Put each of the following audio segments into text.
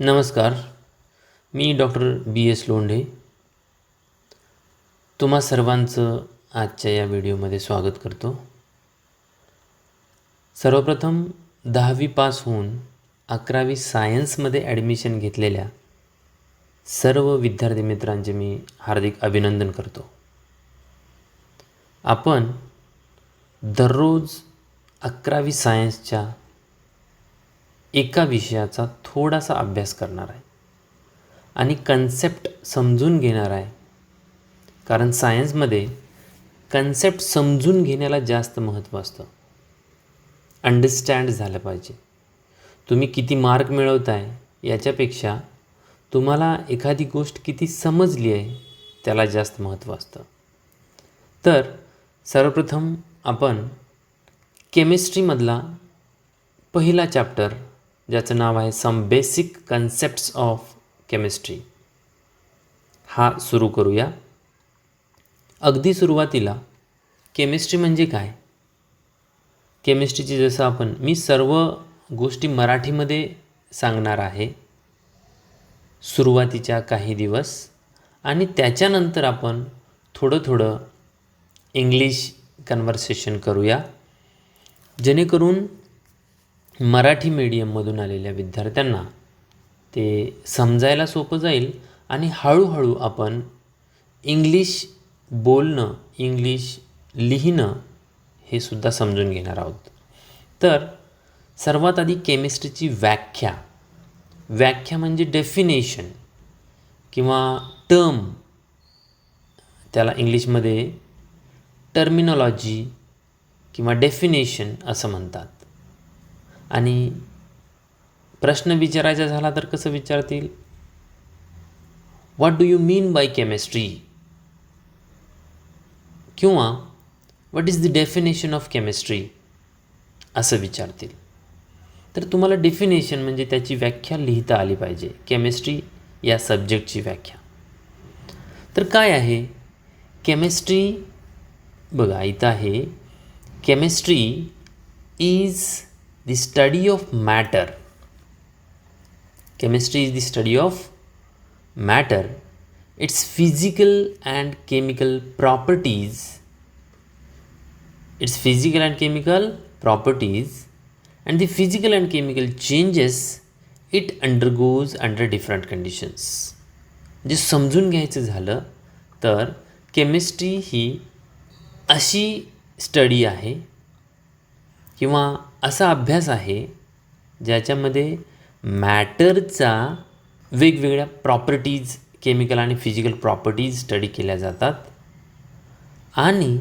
नमस्कार. मी डॉक्टर बी एस लोंढे. तुम्हा सर्वांचं आजच्या या व्हिडिओमध्ये स्वागत करतो. सर्वप्रथम 10वी पास होऊन 11वी सायन्समध्ये ॲडमिशन घेतलेल्या सर्व विद्यार्थी मित्रांचे मी हार्दिक अभिनंदन करतो. आपण दररोज 11वी सायन्सच्या एका विषयाचा थोडासा अभ्यास करणार आहे आणि कन्सेप्ट समजून घेणार आहे. कारण सायन्समध्ये कन्सेप्ट समजून घेण्याला जास्त महत्त्व असतं. अंडरस्टँड झालं पाहिजे. तुम्ही किती मार्क मिळवताय याच्यापेक्षा तुम्हाला एखादी गोष्ट किती समजली आहे त्याला जास्त महत्त्व असतं. तर सर्वप्रथम आपण केमिस्ट्रीमधला पहिला चॅप्टर, ज्याचं नाव आहे some basic concepts of chemistry, हा सुरू करूया. अगदी सुरुवातीला केमिस्ट्री म्हणजे काय, केमिस्ट्रीची जसं मी सर्व गोष्टी मराठीमध्ये सांगणार आहे सुरुवातीच्या काही दिवस, आणि त्याच्यानंतर आपण थोडं इंग्लिश कन्व्हर्सेशन करूया, जेणेकरून मराठी मीडियममधून आलेल्या विद्यार्थ्यांना ते समजायला सोपं जाईल आणि हळूहळू आपण इंग्लिश बोलणं, इंग्लिश लिहिणं हे सुद्धा समजून घेणार आहोत. तर सर्वात आधी केमिस्ट्रीची व्याख्या म्हणजे डेफिनेशन किंवा टर्म, त्याला इंग्लिशमध्ये टर्मिनॉलॉजी किंवा डेफिनेशन असं म्हणतात. आणि प्रश्न विचारायचा झाला तर कसं विचारतील, what do you mean by chemistry, किंवा what is the definition of chemistry असं विचारतील. तर तुम्हाला डेफिनेशन म्हणजे त्याची व्याख्या लिहिता आली पाहिजे. केमिस्ट्री या सब्जेक्टची व्याख्या. तर काय आहे केमिस्ट्री? बघा इथं आहे, chemistry is the study of matter. Chemistry is the study of matter, its physical and chemical properties. And the physical and chemical changes it undergoes under different conditions. जे समजून घ्यायचं झालं तर केमिस्ट्री ही अशी स्टडी आहे किंवा असा अभ्यास आहे ज्याच्यामध्ये मॅटरचा वेगवेगळ्या प्रॉपर्टीज, केमिकल आणि फिजिकल प्रॉपर्टीज स्टडी केल्या जातात आणि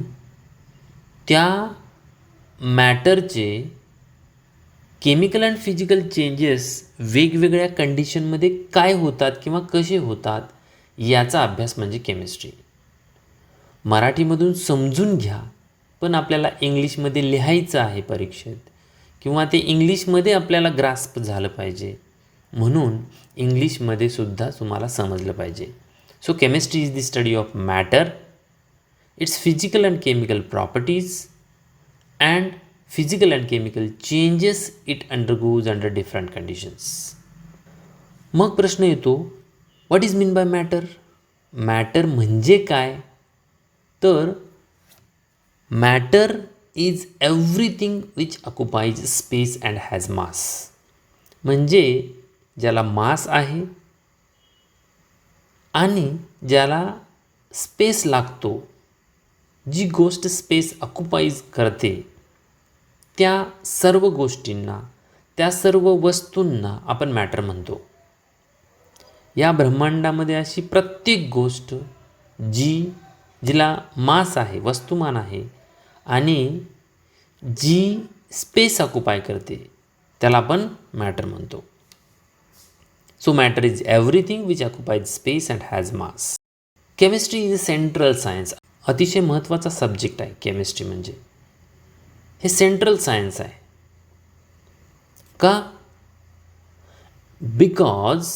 त्या मॅटरचे केमिकल अँड फिजिकल चेंजेस वेगवेगळ्या कंडिशनमध्ये काय होतात किंवा कसे होतात याचा अभ्यास म्हणजे केमिस्ट्री. मराठीमधून समजून घ्या, पण आपल्याला इंग्लिशमध्ये लिहायचं आहे परीक्षेत, किंवा ते इंग्लिशमध्ये आपल्याला ग्रास्प झालं पाहिजे, म्हणून इंग्लिशमध्ये सुद्धा तुम्हाला समजलं पाहिजे. So chemistry is the study of matter, its physical and chemical properties and physical and chemical changes it undergoes under different conditions. मग प्रश्न येतो, what is mean by matter? Matter म्हणजे काय? तर matter is everything which occupies space and has mass. म्हणजे ज्याला मास आहे आणि ज्याला स्पेस लागतो, जी गोष्ट स्पेस ऑक्युपाईज करते, त्या सर्व गोष्टींना, त्या सर्व वस्तूंना आपण मॅटर म्हणतो. या ब्रह्मांडामध्ये अशी प्रत्येक गोष्ट जिला मास आहे, वस्तुमान आहे, आणि जी स्पेस ऑक्युपाय करते त्याला आपण मॅटर म्हणतो. So matter is everything which occupies space and has mass. Chemistry is a central science. अतिशय महत्त्वाचा सब्जेक्ट आहे केमिस्ट्री. म्हणजे हे सेंट्रल सायन्स आहे. का? Because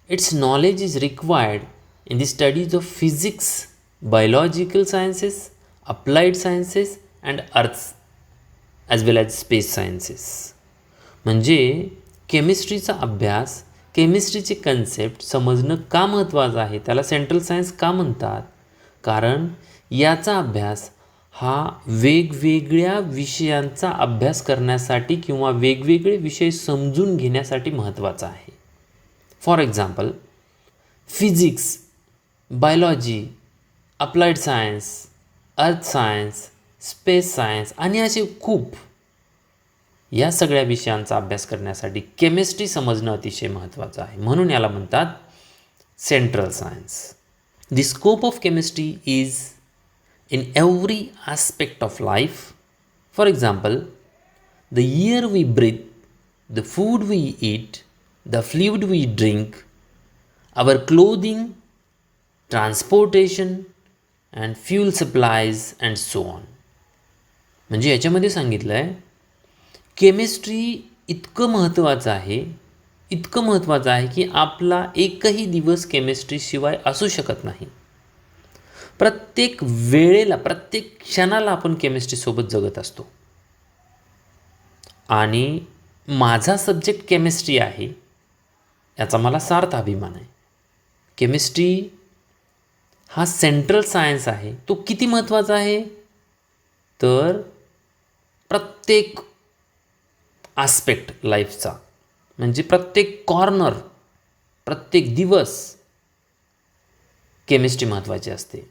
it's knowledge is required in the studies of physics, biological sciences, applied sciences and अर्थ as वेल as space sciences. म्हणजे केमिस्ट्रीचा अभ्यास केमिस्ट्रीचे कन्सेप्ट समजणं का महत्त्वाचं आहे, त्याला सेंट्रल सायन्स का म्हणतात, कारण याचा अभ्यास हा वेगवेगळ्या विषयांचा अभ्यास करण्यासाठी किंवा वेगवेगळे विषय समजून घेण्यासाठी महत्त्वाचा आहे. For example physics, biology, applied science, earth science, space science आणि असे खूप या सगळ्या विषयांचा अभ्यास करण्यासाठी केमिस्ट्री समजणं अतिशय महत्त्वाचं आहे. म्हणून याला म्हणतात central science. The scope of chemistry is in every aspect of life. For example, the air we breathe, the food we eat, the fluid we drink, our clothing, transportation and fuel supplies and so on. म्हणजे याच्यामध्ये सांगितलं आहे chemistry इतकं महत्त्वाचं आहे की आपला एकही दिवस केमिस्ट्रीशिवाय असू शकत नाही. प्रत्येक वेळेला, प्रत्येक क्षणाला आपण केमिस्ट्रीसोबत जगत असतो. आणि माझा सब्जेक्ट केमिस्ट्री आहे याचा मला सार्थ अभिमान आहे. केमिस्ट्री हा सेंट्रल सायन्स आहे. तो किती महत्त्वाचा आहे तर प्रत्येक आस्पेक्ट लाईफचा, म्हणजे प्रत्येक कॉर्नर, प्रत्येक दिवस केमिस्ट्री महत्त्वाची असते.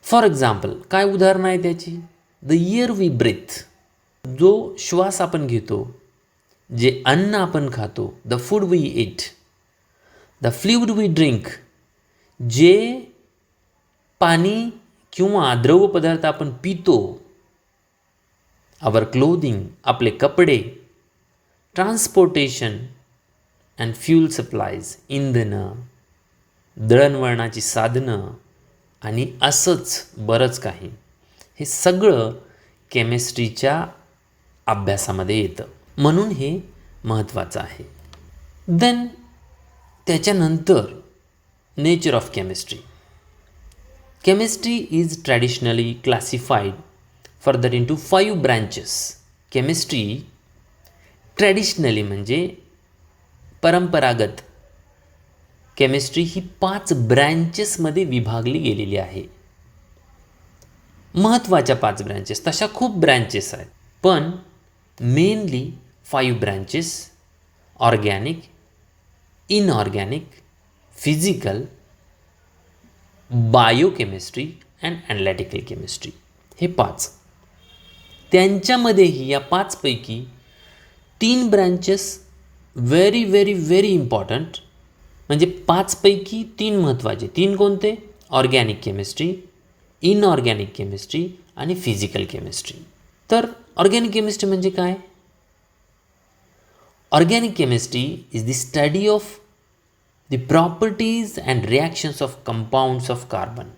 फॉर एक्झाम्पल काय उदाहरण आहे त्याची? द एअर वी ब्रीथ, जो श्वास आपण घेतो, जे अन्न आपण खातो, the food we eat, the fluid we drink, जे पाणी किंवा द्रव पदार्थ आपण पितो, आवर क्लोदिंग, आपले कपडे, ट्रान्सपोर्टेशन अँड फ्यूल सप्लायज, इंधनं, दळणवळणाची साधनं आणि असंच बरंच काही, हे सगळं केमिस्ट्रीच्या अभ्यासामध्ये येतं. म्हणून हे महत्त्वाचं आहे. देन त्याच्यानंतर nature of chemistry. Chemistry is traditionally classified further into 5 branches. Chemistry traditionally म्हणजे परंपरागत केमिस्ट्री ही 5 ब्रँचेसमध्ये विभागली गेलेली आहे. महत्त्वाच्या 5 ब्रँचेस, तशा खूप ब्रँचेस आहेत, पण mainly 5 branches: organic, inorganic, physical, biochemistry and analytical chemistry. हे 5. त्यांच्यामध्येही या 5 पैकी 3 branches very very very important, म्हणजे 5 पैकी 3 महत्त्वाचे. 3 कोणते? ऑर्गॅनिक केमिस्ट्री, इनऑर्गॅनिक केमिस्ट्री आणि फिजिकल केमिस्ट्री. तर ऑर्गॅनिक केमिस्ट्री म्हणजे काय? Organic chemistry is the study of the properties and reactions of compounds of carbon.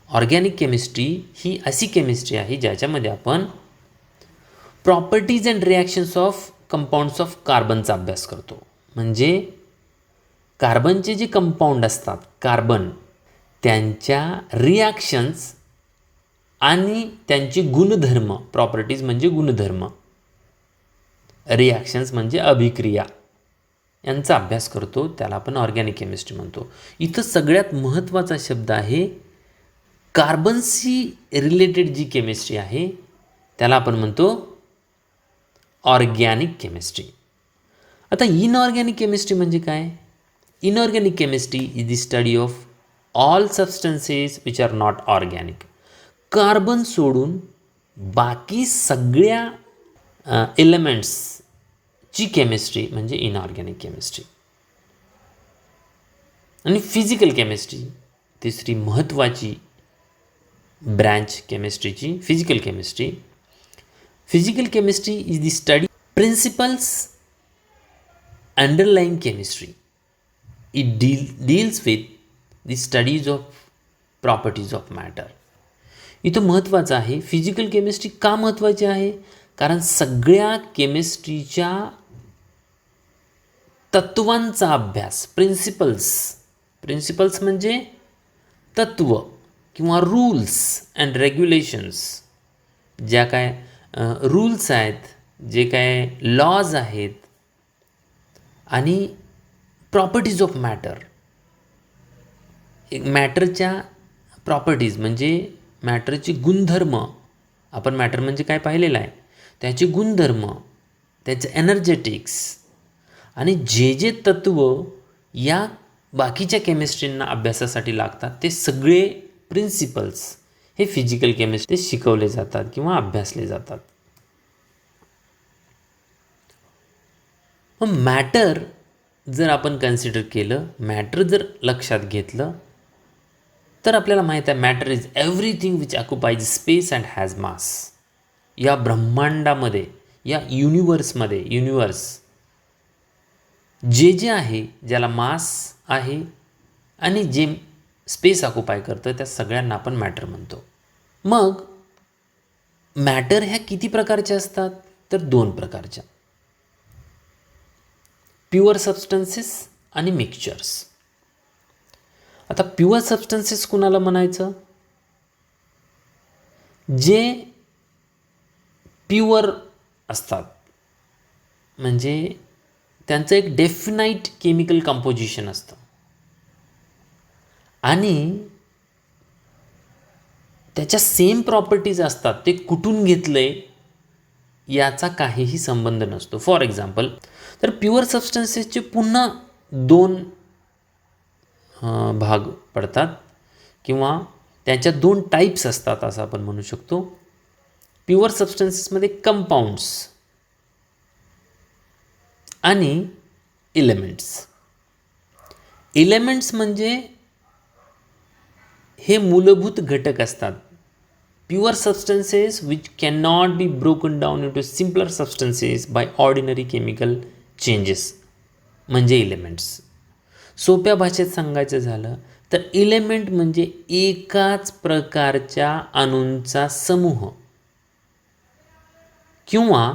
Organic chemistry ही अशी केमिस्ट्री आहे ज्याच्यामध्ये आपण properties and reactions of compounds of कार्बनचा अभ्यास करतो. म्हणजे कार्बनचे जे कंपाऊंड असतात, कार्बन, त्यांच्या रिॲक्शन्स आणि त्यांचे गुणधर्म, प्रॉपर्टीज म्हणजे गुणधर्म, रिॲक्शन्स म्हणजे अभिक्रिया, यांचा अभ्यास करतो. त्याला आपण ऑर्गॅनिक केमिस्ट्री म्हणतो. इथं सगळ्यात महत्त्वाचा शब्द आहे कार्बनशी रिलेटेड जी केमिस्ट्री आहे त्याला आपण म्हणतो ऑर्गॅनिक केमिस्ट्री. आता इनऑर्गॅनिक केमिस्ट्री म्हणजे काय? Inorganic chemistry is the study of all substances which are not organic. Carbon सोडून बाकी सगळ्या एलिमेंट्सची केमिस्ट्री म्हणजे इनऑर्गॅनिक केमिस्ट्री. आणि फिजिकल केमिस्ट्री तिसरी महत्त्वाची ब्रँच केमिस्ट्रीची, physical chemistry. Physical chemistry is the study principles underlying chemistry. It deals with the studies of properties of matter. इथं महत्त्वाचं आहे फिजिकल केमिस्ट्री. का महत्त्वाची आहे? कारण सगळ्या केमिस्ट्रीच्या तत्वांचा अभ्यास, प्रिन्सिपल्स म्हणजे तत्व किंवा रूल्स अँड रेग्युलेशन्स, ज्या काय रूल्स आहेत, जे काय लॉज आहेत आणि प्रॉपर्टीज ऑफ मॅटर. एक मॅटरच्या प्रॉपर्टीज म्हणजे मॅटरचे गुणधर्म. आपण मॅटर म्हणजे काय पाहिलेलं आहे, त्याचे गुणधर्म, त्याचं एनर्जेटिक्स आणि जे तत्व या बाकीच्या केमिस्ट्रींना अभ्यासासाठी लागतात ते सगळे प्रिन्सिपल्स हे फिजिकल केमिस्ट्री शिकवले जातात किंवा अभ्यासले जातात. मग मॅटर जर आपण कन्सिडर केलं, मॅटर जर लक्षात घेतलं, तर आपल्याला माहीत आहे matter is everything which occupies space and has mass. या ब्रह्मांडामध्ये, या युनिवर्समध्ये, युनिवर्स जे आहे, ज्याला मास आहे आणि जे स्पेस ऑक्युपाय करतं, त्या सगळ्यांना आपण मॅटर म्हणतो. मग मॅटर ह्या किती प्रकारच्या असतात, तर 2 प्रकारच्या, प्युअर सबस्टन्सेस आणि मिक्सचर्स. आता प्युअर सबस्टन्सेस कुणाला म्हणायचं, जे प्युअर असतात, म्हणजे त्यांचं एक डेफिनाईट केमिकल कंपोजिशन असतं आणि त्याच्या सेम प्रॉपर्टीज असतात. ते कुठून घेतलंय याचा काहीही संबंध नसतो. फॉर एक्झाम्पल, तर प्युअर सबस्टन्सेसचे पुन्हा 2 भाग पडतात किंवा त्याच्या 2 टाईप्स असतात असं आपण म्हणू शकतो. प्युअर सबस्टन्सेसमध्ये कंपाऊंड्स आणि एलिमेंट्स. एलिमेंट्स म्हणजे हे मूलभूत घटक असतात. Pure substances which can not be broken down into simpler substances by ordinary chemical changes म्हणजे एलिमेंट्स. सोप्या भाषेत सांगायचं झालं तर एलिमेंट म्हणजे एकाच प्रकारच्या अणूंचा समूह, किंवा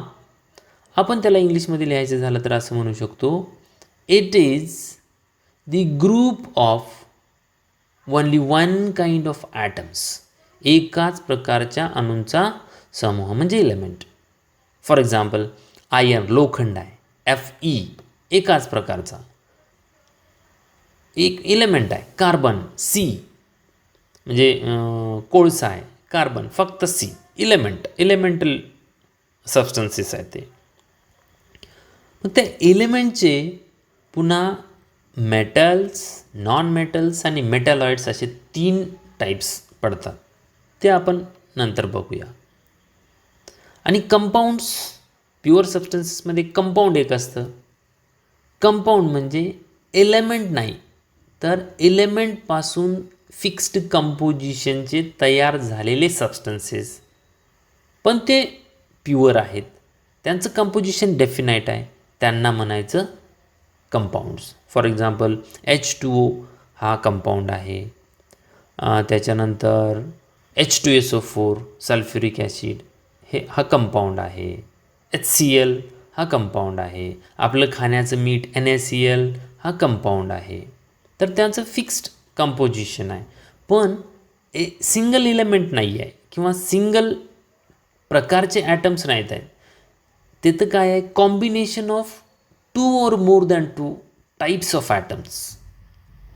आपण त्याला इंग्लिशमध्ये लिहायचं झालं तर असं म्हणू शकतो, it is the group of only one kind of atoms. एकाच प्रकारच्या अणूंचा समूह म्हणजे एलिमेंट. फॉर एक्झाम्पल, आयर्न लोखंड आहे, Fe एकाच प्रकारचा एक एलिमेंट आहे. कार्बन C म्हणजे कोळसा आहे, कार्बन फक्त C, एलिमेंटल सबस्टन्सेस आहेत ते. मग त्या एलिमेंटचे पुन्हा मेटल्स, नॉन मेटल्स आणि मेटॅलॉइड्स असे 3 टाईप्स पडतात. ते आपण नंतर बघूया. आणि कंपाऊंड्स, प्युअर सबस्टन्सेसमध्ये कंपाऊंड एक असतं. कंपाऊंड म्हणजे एलिमेंट नाही तर एलिमेंटपासून फिक्स्ड कंपोजिशनचे तयार झालेले सबस्टन्सेस, पण ते प्युअर आहेत, त्यांचं कंपोजिशन डेफिनाईट आहे, त्यांना म्हणायचं कंपाऊंड्स. फॉर एक्झाम्पल, H2O हा कंपाऊंड आहे. त्याच्यानंतर H2SO4 सल्फ्युरिक ॲसिड हा कंपाऊंड आहे. HCl हा कंपाऊंड आहे. आपलं खाण्याचं मीठ NaCl हा कंपाऊंड आहे. तर त्यांचं फिक्स्ड कंपोजिशन आहे, पण सिंगल एलिमेंट नाही आहे किंवा सिंगल प्रकारचे ॲटम्स नाहीत आहेत. तिथं काय आहे, combination of 2 or more than 2 types of atoms,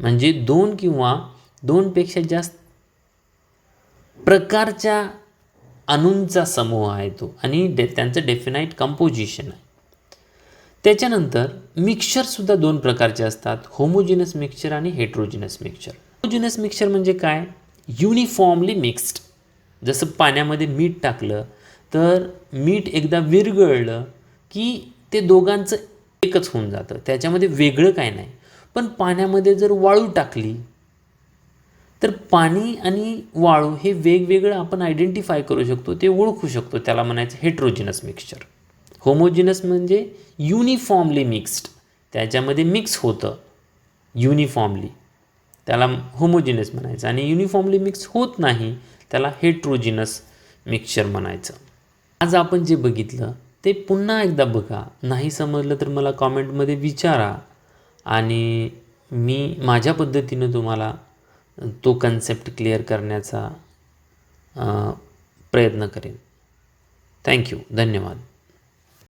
म्हणजे 2 किंवा 2पेक्षा जास्त प्रकारच्या अणूंचा समूह आहे तो, आणि त्यांचं डेफिनाईट कंपोजिशन आहे. त्याच्यानंतर मिक्सचरसुद्धा 2 प्रकारचे असतात, होमोजिनस मिक्सचर आणि हेट्रोजिनस मिक्सचर. होमोजिनस मिक्सचर म्हणजे काय, युनिफॉर्मली मिक्स्ड. जसं पाण्यामध्ये मीठ टाकलं तर मीठ एकदा विरघळलं की ते दोघांचं एकच होऊन जातं, त्याच्यामध्ये वेगळं काय नाही. पण पाण्यामध्ये जर वाळू टाकली तर पाणी आणि वाळू हे वेगवेगळं आपण आयडेंटिफाय करू शकतो, ते ओळखू शकतो, त्याला म्हणायचं हेट्रोजिनस मिक्सचर. होमोजिनस म्हणजे युनिफॉर्मली मिक्स्ड, त्याच्यामध्ये मिक्स होतं युनिफॉर्मली, त्याला होमोजिनस म्हणायचं. आणि युनिफॉर्मली मिक्स होत नाही त्याला हेट्रोजिनस मिक्सचर म्हणायचं. आज आपण जे बघितलं ते पुन्हा एकदा बघा, नाही समजलं तर मला कॉमेंटमध्ये विचारा आणि मी माझ्या पद्धतीनं तुम्हाला तो कन्सेप्ट क्लिअर करण्याचा प्रयत्न करेन. थँक्यू, धन्यवाद.